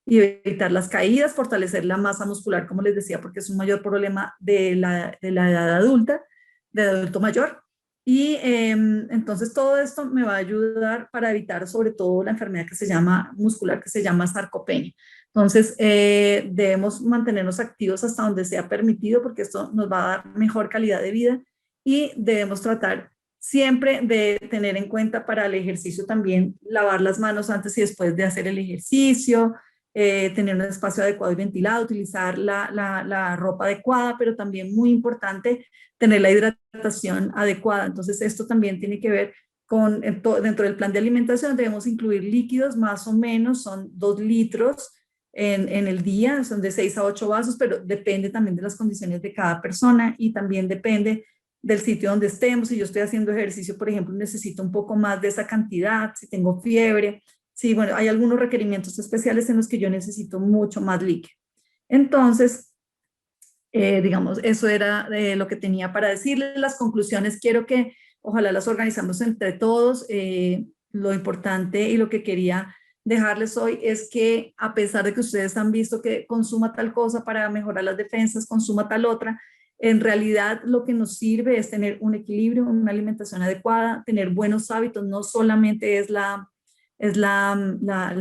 y evitar las caídas, fortalecer la masa muscular, como les decía, porque es un mayor problema de la edad adulta, de adulto mayor. Y entonces todo esto me va a ayudar para evitar sobre todo la enfermedad que se llama muscular, que se llama sarcopenia. Entonces debemos mantenernos activos hasta donde sea permitido porque esto nos va a dar mejor calidad de vida y debemos tratar siempre de tener en cuenta para el ejercicio también lavar las manos antes y después de hacer el ejercicio, tener un espacio adecuado y ventilado, utilizar la ropa adecuada, pero también muy importante tener la hidratación adecuada. Entonces esto también tiene que ver con, dentro del plan de alimentación debemos incluir líquidos, más o menos son 2 litros en el día, son de 6 a 8 vasos, pero depende también de las condiciones de cada persona y también depende del sitio donde estemos. Si yo estoy haciendo ejercicio, por ejemplo, necesito un poco más de esa cantidad, si tengo fiebre. Sí, bueno, hay algunos requerimientos especiales en los que yo necesito mucho más líquido. Entonces, digamos, eso era lo que tenía para decirles. Las conclusiones quiero que ojalá las organizamos entre todos. Lo importante y lo que quería dejarles hoy es que a pesar de que ustedes han visto que consuma tal cosa para mejorar las defensas, consuma tal otra, en realidad lo que nos sirve es tener un equilibrio, una alimentación adecuada, tener buenos hábitos, no solamente es la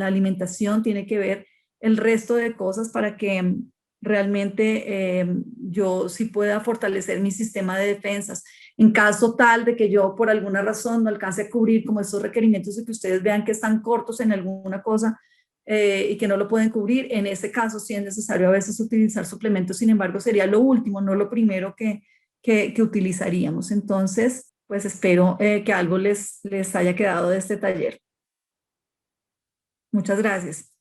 alimentación, tiene que ver el resto de cosas para que realmente yo sí pueda fortalecer mi sistema de defensas. En caso tal de que yo por alguna razón no alcance a cubrir como estos requerimientos y que ustedes vean que están cortos en alguna cosa y que no lo pueden cubrir, en ese caso sí es necesario a veces utilizar suplementos, sin embargo sería lo último, no lo primero que utilizaríamos. Entonces, pues espero que algo les haya quedado de este taller. Muchas gracias.